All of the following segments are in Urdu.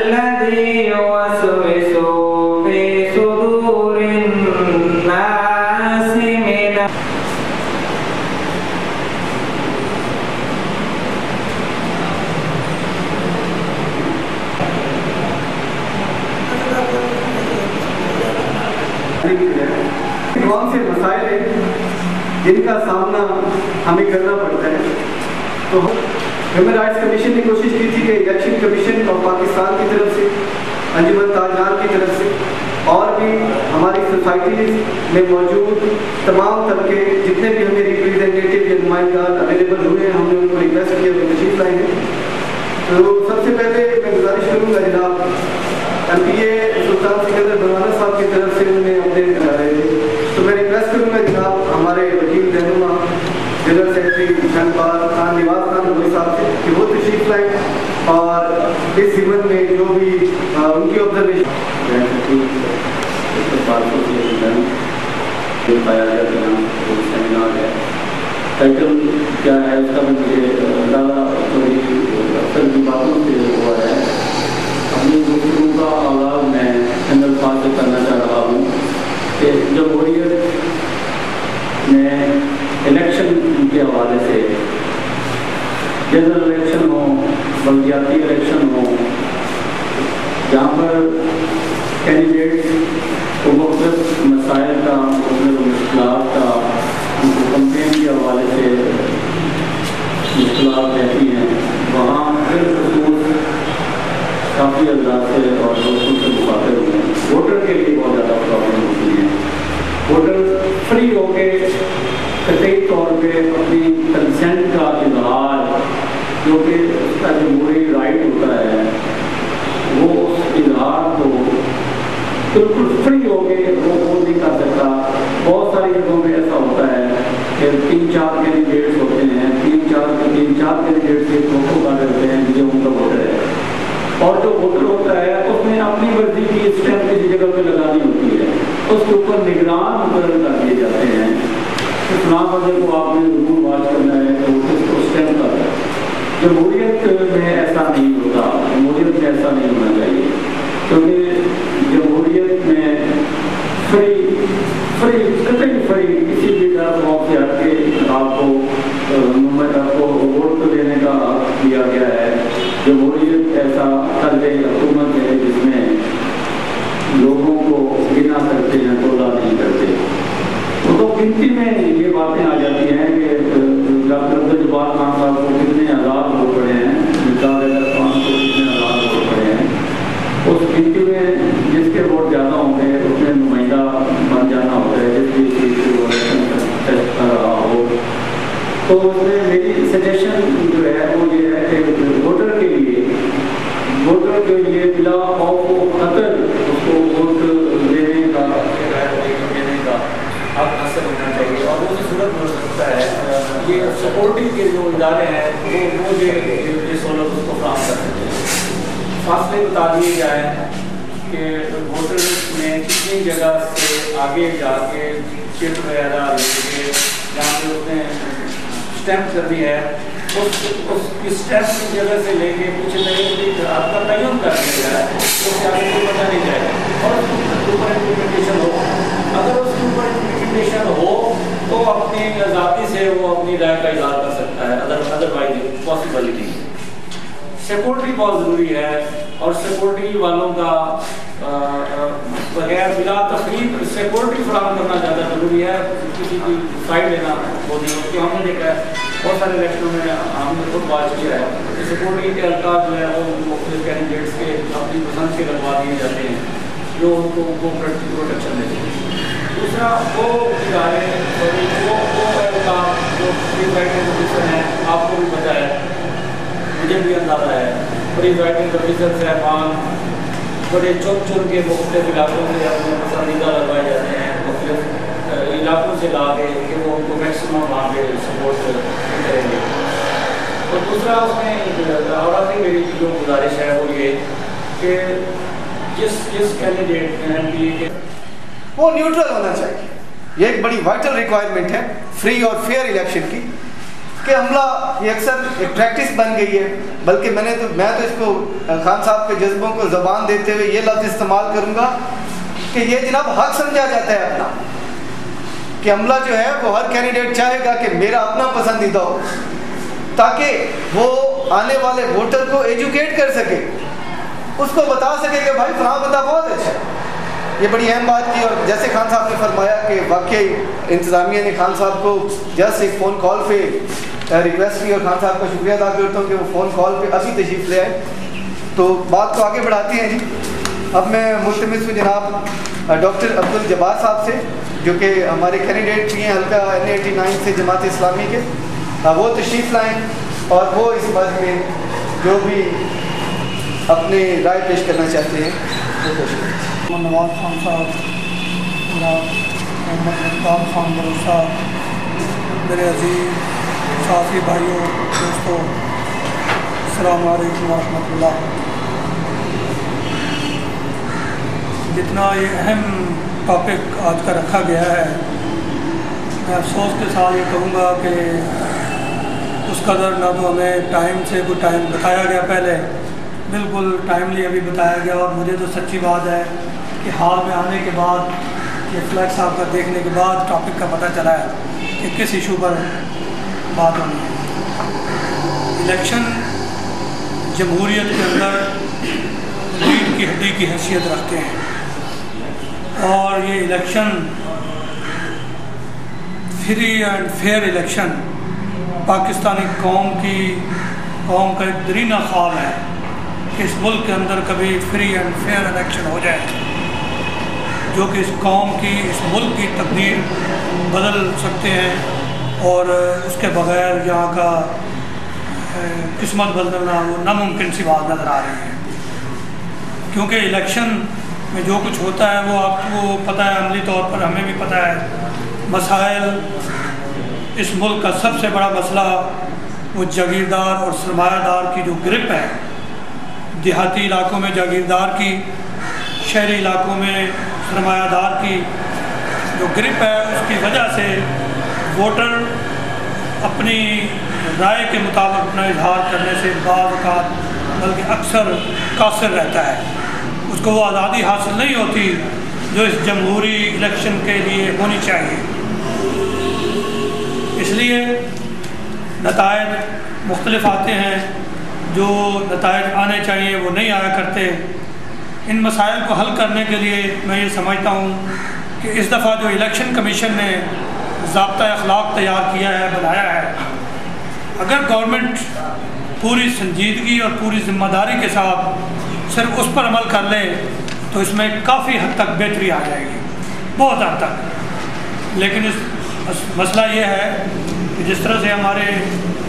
الذي يوسوس في صدور الناس من کون سے مسائل ہیں جن کا سامنا ہمیں کرنا پڑتا ہے. تو ہیومن رائٹس کمیشن نے کوشش کی تھی کہ الیکشن کمیشن آف پاکستان کی طرف سے، انجمن تاجران کی طرف سے، اور بھی ہماری سوسائٹیز میں موجود تمام طبقے جتنے بھی ہمیں ریپریزنٹیٹیو یا نمائندگان اویلیبل ہوئے ہیں، ہم نے ان کو ریکویسٹ کیا وہ تشریف لائے ہیں. تو سب سے پہلے میں گزارش کروں گا جناب MP سلطان سکندر بروانہ صاحب کی طرف سے انہوں نے اپنے تو میں ریکویسٹ کروں گا جناب ہمارے وکیل رہنما جنرل سیکرٹری شہنباز خان نواز خان روی صاحب سے کہ وہ تشریف لائیں اور اس ضمن میں جو بھی ان کی آبزرویشن سیمینار ہے. ٹائٹل کیا ہے اس کا مجھے زیادہ اکثر کی باتوں سے ہوا ہے. اپنی گفتگو کا آغاز میں چند الفاظ سے کرنا چاہ رہا ہوں کہ جمہوریت میں الیکشن کے حوالے سے جنرل الیکشن ہو، بلدیاتی الیکشن ہو، جہاں پر کینڈیڈیٹس کو مختلف مسائل کا، مختلف مشکلات کا، کمپین کے حوالے سے مشکلات رہتی ہیں، وہاں بالخصوص کافی انداز سے اور دوستوں سے مخاطب ہوئے ہیں. ووٹر کے لیے بہت زیادہ پرابلم ہوتی ہے. ووٹر فری ہو کے قطعی طور پہ اپنی کنسنٹ کا اظہار، جو کہ اس کا جمہوری رائٹ ہوتا ہے، وہ اس اظہار کو بالکل فری ہو کے وہ نہیں کر سکتا. بہت ساری جگہوں میں ایسا ہوتا ہے کہ 3-4 کینڈیڈیٹس ہوتے ہیں، 3-4 کینڈیڈیٹس کے فوٹو کارڈ ہوتے ہیں جو ان کا ووٹر ہے، اور جو ووٹر ہوتا ہے اس نے اپنی مرضی کی اسٹیمپ کسی جگہ پہ لگانی ہوتی ہے. اس کے اوپر نگران مقرر کر دیے جاتے ہیں کہ فلاں بندے کو آپ نے ضرور واچ کرنا ہے تو اس کو اسٹیمپ کر ہے. جمہوریت میں ایسا نہیں ہوتا. جمہوریت میں ایسا نہیں ہونا چاہیے، کیونکہ جمہوریت میں فری کسی بھی طرح موقع سے ہٹ کے آپ کو ووٹ دینے کا حق دیا گیا ہے. جمہوریت ایسا طرز حکومت ہے جس میں لوگوں کو گنا کرتے ہیں، تولا نہیں کرتے. تو گنتی میں یہ باتیں آ جاتی ہیں کہ ڈاکٹر عبدالجبار خان صاحب کو کتنے ہزار ووٹ پڑے ہیں، مثال خان کو کتنے ہزار ووٹ پڑے ہیں. اس گنتی میں جس کے ووٹ زیادہ ہوں گے اس میں نمائندہ بن جانا ہوتا ہے جس بھی چیز سے وہ الیکشن ٹیسٹ کر رہا ہو. تو اس میں میری سجیشن جو ہے وہ یہ ہے کہ ووٹر کے لیے بلا خوف و خطر اس کو ووٹ دینے کا حق حاصل ہونا چاہیے. اور وہ صورت ہو سکتا ہے یہ سپورٹنگ کے جو ادارے ہیں وہ یہ سہولت اس کو فراہم کر سکتے ہیں. فاصلے بتا دیے جائیں کہ ووٹر میں کتنی جگہ سے آگے جا کے چپ وغیرہ لے کے جہاں پہ اس نے اسٹیمپ کرنی ہے اس اسٹیمپ کی جگہ سے لے کے کچھ آپ کا تعین کر دیا جائے اس سے آگے کوئی پتہ نہیں جائے گا. اور اس کے اوپر امپلیمنٹیشن ہو، اگر اس کے اوپر امپلیمنٹیشن ہو تو اپنی ذاتی سے وہ اپنی رائے کا اظہار کر سکتا ہے، ادروائز پاسبلٹی. سیکورٹی بہت ضروری ہے اور سیکورٹی والوں کا بغیر بلا تفریق سیکورٹی فراہم کرنا زیادہ ضروری ہے. کسی کی سائڈ لینا وہ نہیں ہوتی. ہم نے دیکھا ہے بہت سارے الیکشنوں میں ہم نے خود واچ کیا ہے کہ سیکورٹی کے اہلکار جو ہے وہ مختلف کینڈیڈیٹس کے اپنی پسند کے لگوا دیے جاتے ہیں جو ان کو پروٹیکشن دیتے ہیں. دوسرا وہ ادارے وہ اہلکار جو پریزائڈنگ آفیسر ہیں، آپ کو بھی پتہ ہے، مجھے بھی اندازہ ہے، پریزائڈنگ آفیسر صاحبان بڑے چن کے مختلف علاقوں سے اپنے پسندیدہ لگوائے جاتے ہیں، مختلف علاقوں سے لا کے کہ وہ ان کو میکسیمم وہاں پہ سپورٹ کریں گے. اور دوسرا اس میں اور آخری میری جو گزارش ہے وہ یہ کہ جس کینڈیڈیٹ کے وہ نیوٹرل ہونا چاہیے. یہ ایک بڑی وائٹل ریکوائرمنٹ ہے فری اور فیئر الیکشن کی. کہ حملہ یہ اکثر ایک پریکٹس بن گئی ہے، بلکہ میں تو اس کو خان صاحب کے جذبوں کو زبان دیتے ہوئے یہ لفظ استعمال کروں گا کہ یہ جناب حق سمجھا جاتا ہے اپنا، کہ حملہ جو ہے وہ ہر کینڈیڈیٹ چاہے گا کہ میرا اپنا پسندیدہ ہو، تاکہ وہ آنے والے ووٹر کو ایجوکیٹ کر سکے، اس کو بتا سکے کہ بھائی فلاں بندہ بہت اچھا ہے۔ یہ بڑی اہم بات کی، اور جیسے خان صاحب نے فرمایا کہ واقعی انتظامیہ نے خان صاحب کو جسٹ ایک فون کال پہ ریکویسٹ کی، اور خان صاحب کا شکریہ ادا کرتا ہوں کہ وہ فون کال پہ ابھی تشریف لے آئے، تو بات کو آگے بڑھاتے ہیں جی۔ اب میں ملتمس ہوں جناب ڈاکٹر عبدالجبار صاحب سے، جو کہ ہمارے کینڈیڈیٹ بھی ہیں حلقہ N89 سے جماعت اسلامی کے، وہ تشریف لائیں اور وہ اس بارے میں جو بھی اپنے رائے پیش کرنا چاہتے ہیں وہ پیش کریں۔ نواز خان صاحب، محمد مختار خان بلوچ صاحب، میرے عزیز ساتھی بھائیوں دوستوں، السلام علیکم ورحمۃ اللہ۔ جتنا یہ اہم ٹاپک آج کا رکھا گیا ہے، میں افسوس کے ساتھ یہ کہوں گا کہ اس قدر نہ تو ہمیں ٹائم سے کوئی ٹائم بتایا گیا، پہلے بالکل ٹائملی ابھی بتایا گیا، اور مجھے تو سچی بات ہے کہ ہال میں آنے کے بعد یہ فلیگ صاحب کا دیکھنے کے بعد ٹاپک کا پتہ چلا ہے کہ کس ایشو پر بات ہونی ہے۔ الیکشن جمہوریت کے اندر ریڑھ کی ہڈی کی حیثیت رکھتے ہیں، اور یہ election free and fair election Pakistani قوم کا ایک درینہ خواب ہے کہ اس ملک کے اندر کبھی فری اینڈ فیئر الیکشن ہو جائے، جو کہ اس قوم کی، اس ملک کی تقدیر بدل سکتے ہیں، اور اس کے بغیر یہاں کا قسمت بدلنا وہ ناممکن سی بات نظر آ رہی ہے۔ کیونکہ الیکشن میں جو کچھ ہوتا ہے وہ آپ کو پتہ ہے، عملی طور پر ہمیں بھی پتہ ہے، مسائل اس ملک کا سب سے بڑا مسئلہ وہ جاگیردار اور سرمایہ دار کی جو گرپ ہے، دیہاتی علاقوں میں جاگیردار کی، شہری علاقوں میں سرمایہ دار کی جو گرپ ہے، اس کی وجہ سے ووٹر اپنی رائے کے مطابق اپنا اظہار کرنے سے بعض اوقات بلکہ اکثر قاصر رہتا ہے، اس کو وہ آزادی حاصل نہیں ہوتی جو اس جمہوری الیکشن کے لیے ہونی چاہیے۔ اس لیے نتائج مختلف آتے ہیں، جو نتائج آنے چاہیے وہ نہیں آیا کرتے۔ ان مسائل کو حل کرنے کے لیے میں یہ سمجھتا ہوں کہ اس دفعہ جو الیکشن کمیشن نے ضابطہ اخلاق تیار کیا ہے، بنایا ہے، اگر گورنمنٹ پوری سنجیدگی اور پوری ذمہ داری کے ساتھ صرف اس پر عمل کر لے تو اس میں کافی حد تک بہتری آ جائے گی، بہت حد تک۔ لیکن اس مسئلہ یہ ہے کہ جس طرح سے ہمارے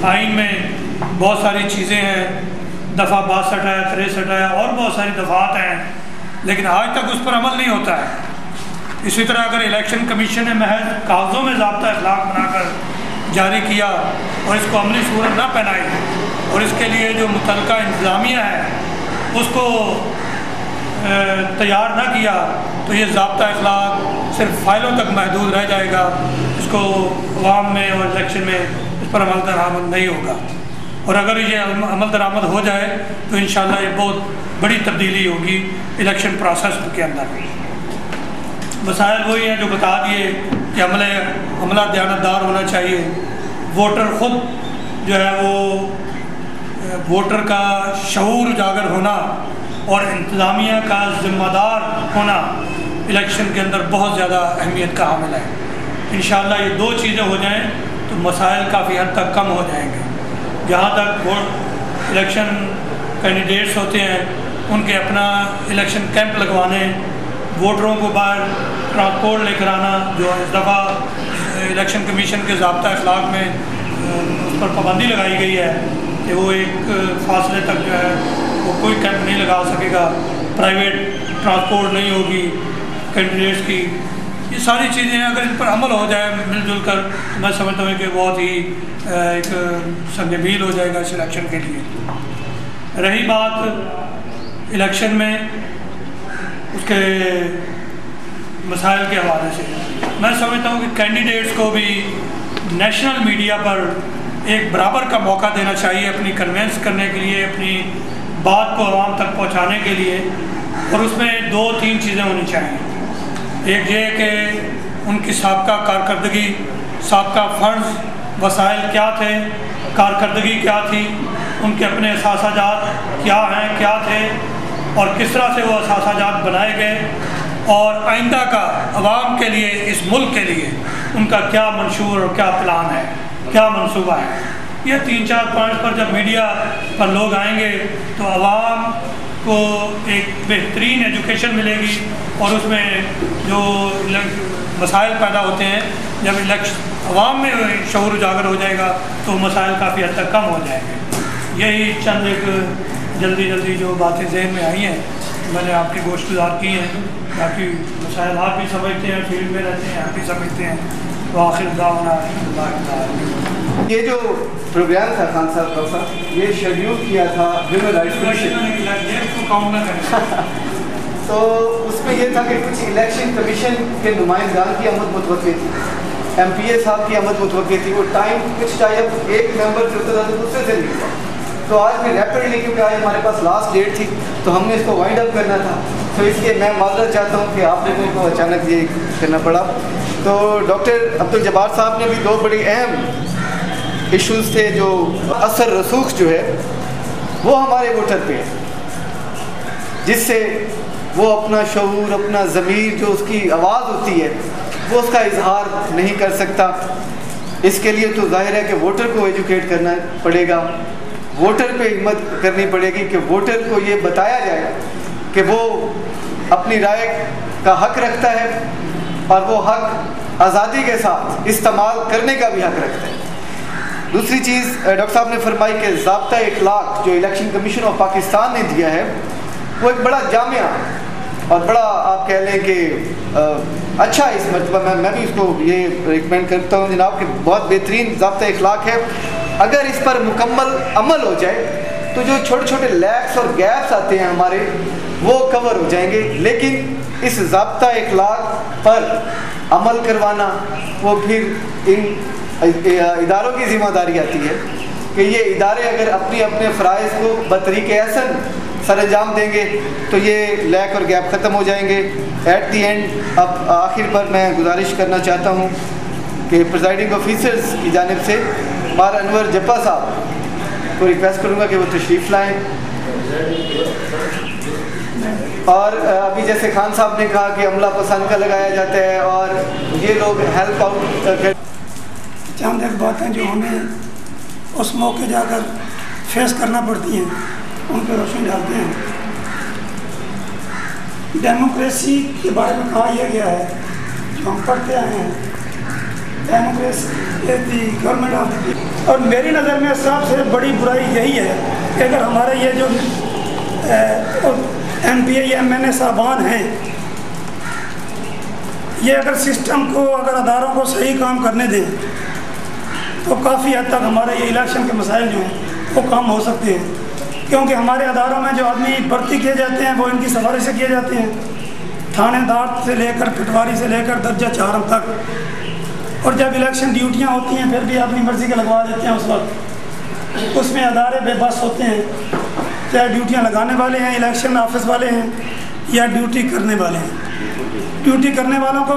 آئین میں بہت ساری چیزیں ہیں، دفعہ 62 ہے، 63 ہے، اور بہت ساری دفعات ہیں، لیکن آج تک اس پر عمل نہیں ہوتا ہے۔ اسی طرح اگر الیکشن کمیشن نے محض کاغذوں میں ضابطہ اخلاق بنا کر جاری کیا اور اس کو عملی صورت نہ پہنائی، اور اس کے لیے جو متعلقہ انتظامیہ ہے اس کو تیار نہ کیا، تو یہ ضابطہ اخلاق صرف فائلوں تک محدود رہ جائے گا، اس کو عوام میں اور الیکشن میں اس پر عمل درآمد نہیں ہوگا۔ اور اگر یہ عمل درآمد ہو جائے تو انشاءاللہ یہ بہت بڑی تبدیلی ہوگی الیکشن پروسیس کے اندر۔ مسائل وہی ہیں جو بتا دیے کہ عملہ دیانتدار ہونا چاہیے، ووٹر خود جو ہے وہ ووٹر کا شعور اجاگر ہونا اور انتظامیہ کا ذمہ دار ہونا الیکشن کے اندر بہت زیادہ اہمیت کا حامل ہے۔ انشاءاللہ یہ دو چیزیں ہو جائیں تو مسائل کافی حد تک کم ہو جائیں گے۔ جہاں تک الیکشن کینڈیڈیٹس ہوتے ہیں ان کے اپنا الیکشن کیمپ لگوانے، ووٹروں کو باہر ٹرانسپورٹ لے کر آنا، جو اس دفعہ الیکشن کمیشن کے ضابطہ اخلاق میں اس پر پابندی لگائی گئی ہے کہ وہ ایک فاصلے تک جو ہے وہ کوئی کیمپ نہیں لگا سکے گا، پرائیویٹ ٹرانسپورٹ نہیں ہوگی کینڈیڈیٹس کی۔ یہ ساری چیزیں اگر ان پر عمل ہو جائے مل جل کر، میں سمجھتا ہوں کہ بہت ہی ایک سنگ میل ہو جائے گا اس الیکشن کے لیے۔ رہی بات الیکشن میں اس کے مسائل کے حوالے سے، میں سمجھتا ہوں کہ کینڈیڈیٹس کو بھی نیشنل میڈیا پر ایک برابر کا موقع دینا چاہیے اپنی کنوینس کرنے کے لیے، اپنی بات کو عوام تک پہنچانے کے لیے، اور اس میں 2-3 چیزیں ہونی چاہیے۔ ایک یہ کہ ان کی سابقہ کارکردگی، سابقہ فنڈز وسائل کیا تھے، کارکردگی کیا تھی، ان کے اپنے اثاثہ جات کیا ہیں، کیا تھے، اور کس طرح سے وہ اثاثہ جات بنائے گئے، اور آئندہ کا عوام کے لیے، اس ملک کے لیے ان کا کیا منشور اور کیا پلان ہے، کیا منصوبہ ہے۔ یہ 3-4 پوائنٹ پر جب میڈیا پر لوگ آئیں گے تو عوام کو ایک بہترین ایجوکیشن ملے گی، اور اس میں جو مسائل پیدا ہوتے ہیں، جب عوام میں شعور اجاگر ہو جائے گا تو مسائل کافی حد تک کم ہو جائیں گے۔ یہی چند ایک جلدی جو باتیں ذہن میں آئی ہیں میں نے آپ کی گوشت گزار کی ہیں، باقی مسائل آپ بھی سمجھتے ہیں، فیلڈ میں رہتے ہیں، آپ بھی سمجھتے ہیں۔ تو آخر دعوانا الحمدللہ۔ یہ جو پروگرام تھا خان صاحب یہ شیڈیول کیا تھا ہیومن رائٹس کمیشن، تو اس میں یہ تھا کہ کچھ الیکشن کمیشن کے نمائندگان کی آمد متوقع تھی، ایم پی اے صاحب کی آمد متوقع تھی، وہ ٹائم کچھ ٹائم ایک ممبر جو ہوتا تھا تو دوسرے سے نہیں ہوا، تو آج میں ریپڈلی کیونکہ آج ہمارے پاس لاسٹ ڈیٹ تھی تو ہم نے اس کو وائنڈ اپ کرنا تھا، تو اس لیے میں معذرت چاہتا ہوں کہ آپ لوگوں کو اچانک یہ کرنا پڑا۔ تو ڈاکٹر عبدالجبار صاحب نے بھی 2 بڑی اہم ایشوز تھے، جو اثر رسوخ جو ہے وہ ہمارے ووٹر پہ ہے، جس سے وہ اپنا شعور، اپنا ضمیر جو اس کی آواز ہوتی ہے وہ اس کا اظہار نہیں کر سکتا۔ اس کے لیے تو ظاہر ہے کہ ووٹر کو ایجوکیٹ کرنا پڑے گا، ووٹر پہ ہمت کرنی پڑے گی کہ ووٹر کو یہ بتایا جائے کہ وہ اپنی رائے کا حق رکھتا ہے، اور وہ حق آزادی کے ساتھ استعمال کرنے کا بھی حق رکھتا ہے۔ دوسری چیز ڈاکٹر صاحب نے فرمائی کہ ضابطہ اخلاق جو الیکشن کمیشن آف پاکستان نے دیا ہے وہ ایک بڑا جامع اور بڑا آپ کہہ لیں کہ اچھا اس مرتبہ میں بھی اس کو یہ ریکمینڈ کرتا ہوں جناب کہ بہت بہترین ضابطہ اخلاق ہے۔ اگر اس پر مکمل عمل ہو جائے تو جو چھوٹے چھوٹے لیکس اور گیپس آتے ہیں ہمارے وہ کور ہو جائیں گے، لیکن اس ضابطہ اخلاق پر عمل کروانا وہ پھر ان اداروں کی ذمہ داری آتی ہے کہ یہ ادارے اگر اپنے فرائض کو بطریق احسن سر انجام دیں گے تو یہ لیک اور گیپ ختم ہو جائیں گے۔ ایٹ دی اینڈ اب آخر پر میں گزارش کرنا چاہتا ہوں کہ پریزائڈنگ آفیسرز کی جانب سے ہمارا انور جپا صاحب کو ریکویسٹ کروں گا کہ وہ تشریف لائیں، اور ابھی جیسے خان صاحب نے کہا کہ عملہ پسند کا لگایا جاتا ہے اور یہ لوگ ہیلپ آؤٹ کر چند ایک باتیں جو ہمیں اس موقع جا کر فیس کرنا پڑتی ہیں ان پہ روشنی ڈالتے ہیں۔ ڈیموکریسی کے بارے میں کہا یہ گیا ہے جو ہم پڑھتے آئے ہیں، democracy is the government of the people, اور میری نظر میں سب سے بڑی برائی یہی ہے کہ اگر ہمارے یہ جو ایم پی اے یا ایم این اے صاحبان ہیں یہ اگر سسٹم کو، اگر اداروں کو صحیح کام کرنے دیں تو کافی حد تک ہمارے یہ الیکشن کے مسائل جو ہیں وہ کم ہو سکتے ہیں، کیونکہ ہمارے اداروں میں جو آدمی بھرتی کیے جاتے ہیں وہ ان کی سفارش سے کیے جاتے ہیں، تھانے دار سے لے کر پٹواری سے لے کر درجہ 4 تک، اور جب الیکشن ڈیوٹیاں ہوتی ہیں پھر بھی اپنی مرضی کے لگوا دیتے ہیں، اس وقت اس میں ادارے بے بس ہوتے ہیں، چاہے ڈیوٹیاں لگانے والے ہیں، الیکشن آفس والے ہیں یا ڈیوٹی کرنے والے ہیں۔ ڈیوٹی کرنے والوں کو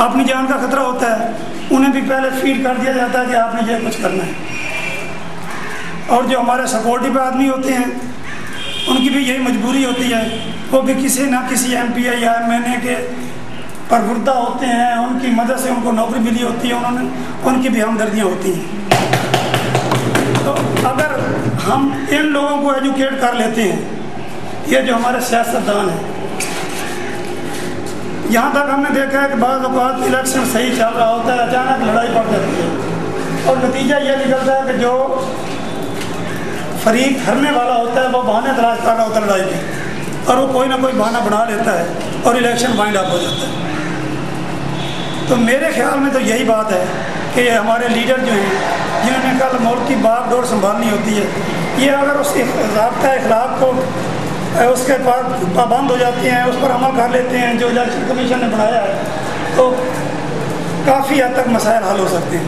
اپنی جان کا خطرہ ہوتا ہے، انہیں بھی پہلے فیڈ کر دیا جاتا ہے کہ آپ نے یہ کچھ کرنا ہے، اور جو ہمارے سیکورٹی پہ آدمی ہوتے ہیں ان کی بھی یہی مجبوری ہوتی ہے، وہ بھی کسی نہ کسی ایم پی اے یا ایم این اے کے پروردہ ہوتے ہیں، ان کی مدد سے ان کو نوکری ملی ہوتی ہے، ان کی بھی ہمدردیاں ہوتی ہیں۔ تو اگر ہم ان لوگوں کو ایجوکیٹ کر لیتے ہیں، یہ جو ہمارے سیاستدان ہیں، یہاں تک ہم نے دیکھا ہے کہ بعض اوقات الیکشن صحیح چل رہا ہوتا ہے، اچانک لڑائی پڑ جاتی ہے، اور نتیجہ یہ نکلتا ہے کہ جو فریق ہرنے والا ہوتا ہے وہ بہانے تلاش کر رہا ہوتا ہے لڑائی کے، اور وہ کوئی نہ کوئی بہانہ بنا لیتا ہے اور الیکشن وائنڈ اپ ہو جاتا ہے۔ تو میرے خیال میں تو یہی بات ہے کہ یہ ہمارے لیڈر جو ہیں جنہوں نے کل ملک کی باغ ڈور سنبھالنی ہوتی ہے، یہ اگر اس ضابطۂ اخلاق کو اس کے بعد پابند ہو جاتے ہیں، اس پر عمل کر لیتے ہیں جو الیکشن کمیشن نے بنایا ہے، تو کافی حد تک مسائل حل ہو سکتے ہیں۔